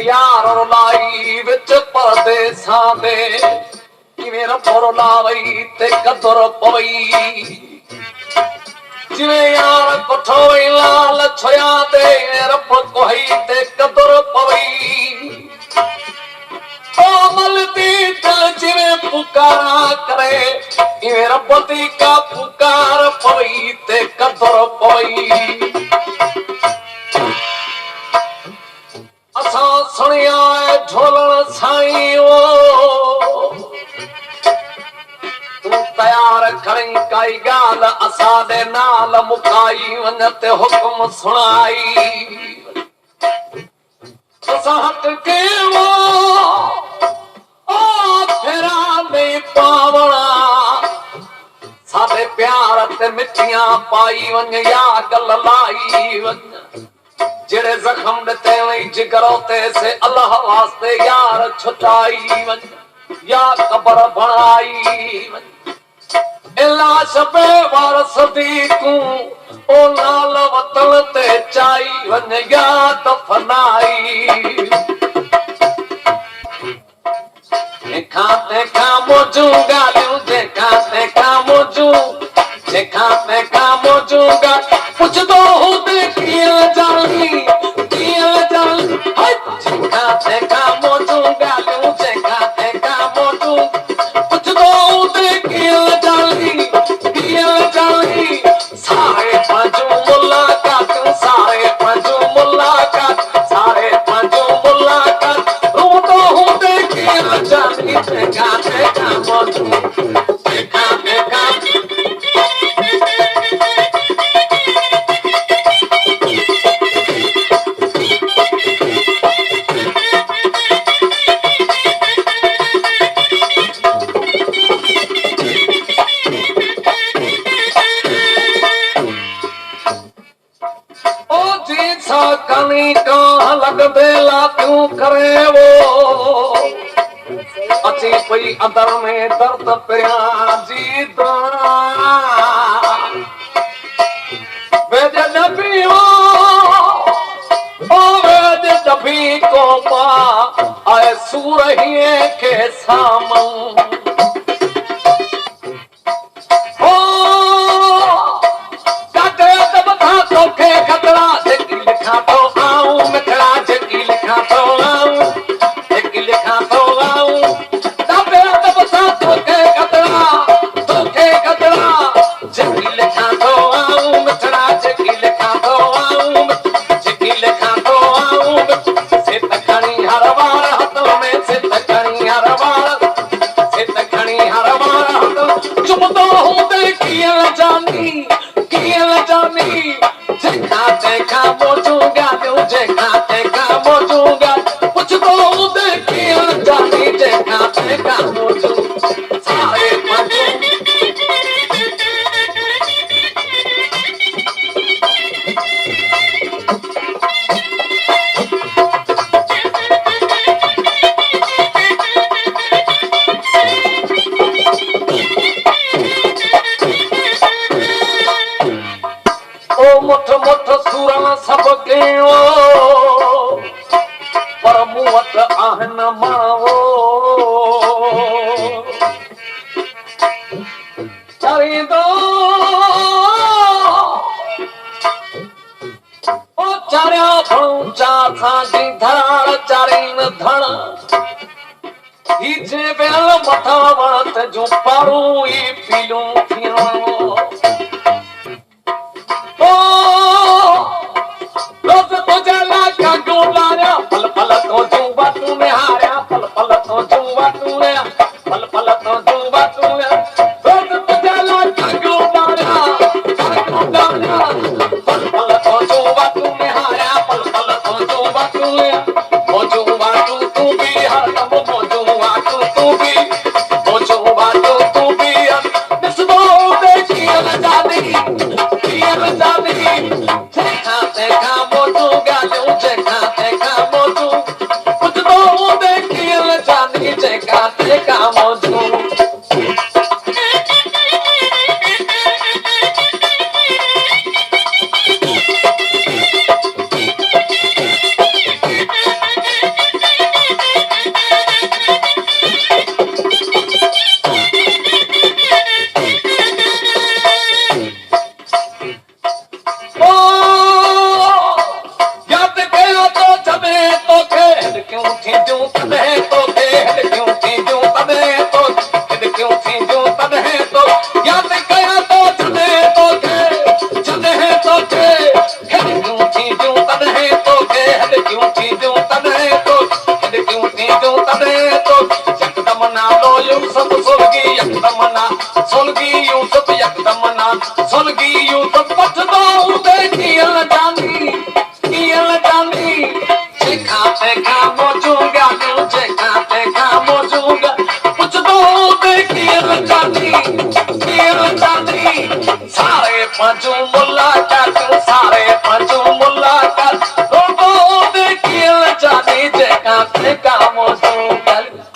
यार रुलाई विच परदेसां दे किवें रब रुलावई ते कदर पवई जिवें यार कोठोई लाल छोया ते रब कोई ते कदर पवई कोमल दी दिल जिवें पुकारा करे इवें रब दी का पुकार पवई ते कदर पवई असां सुनिया ढोलण साईं तू तयार खणी काई गाल असां दे नाल मुकाई वञ ते हुक्म सुणाई असां हट के वो ओ फेरा नहीं पावणा साडे प्यार ते मिठियां पाई वञ या गल लाई वञ जेड़े जख्म दते वई जिगरो ते से अल्लाह वास्ते यार छुटाई वन या कबर बनाई वन इला शबे वारस दी तू ओ लाल वतन ते चाई वन या दफनाई देखा मोजू गालियूं देखा मोजू देखा मोजू गा पुछदो हुदे कीअं जानी देखा मोजू गालियूं देखा मोजू पुछदो हुदे कीअं जानी सारे पंजू मुलाकातूं सारे पंजू मुलाकात रूदो हुदे कीअं जानी देखा मोजू देखा कनी कहाँ लगदे लातियूं करे वो अची पई अंदर में दर्द पिया जी दाना वेज नबी ओ वेज नबी को पा आए सूरहिए के सामन ओ काटे तब था तोखे खतरा लिखा तो आऊं मिठड़ा जगी लिखा तो आऊं जगी लिखा तो आऊं तबे तब सा तोखे कतरा जगी लिखा तो आऊं मिठड़ा जगी लिखा तो आऊं जगी लिखा तो आऊं सित खणी हर बार हथ में सित खणी हर बार हथ चुपदो हुंदे कीअं जानी देखा मोजू गालियूं देखा मोजू गालियूं पुछदो हुदे कीअं जानी देखा मोजू सारे पंजू मुठ मुठ सूरा सब कयो पर मूं वटि आहिनि मावो चारींदो ओ चारिया भणूं चार सां धराड़ चारीन धण ही जे बेल मथा वण ते जूं पारूं ई पीलूं थियूं रोज तुझे लाखा गुलारिया पल पल तो जुवा तू में हारिया पल पल तो जुवा तू ने पल पल तो जुवा तू ने रोज तुझे लाखा गुलारिया पल पल तो जुवा तू में हारिया पल पल तो जुवा तू ने मोजुवा तू भी हर दम मोजुवा तू भी मोजुवा तू भी निस्बो देखिए जानी देखा मोजू गालियूं देखा मोजू पुछदो हुदे कीअं जानी देखा मोजू ना लो यूसुफ सुलगी यकदम ना सुलगी यूसुफ यकदम ना सुलगी यूसुफ पछदो दे कियल जानी जेखा तेखा मौजूगा जेखा तेखा मौजूगा पुछदो दे कियल जानी सारे पंजू मुल्ला चाचू सारे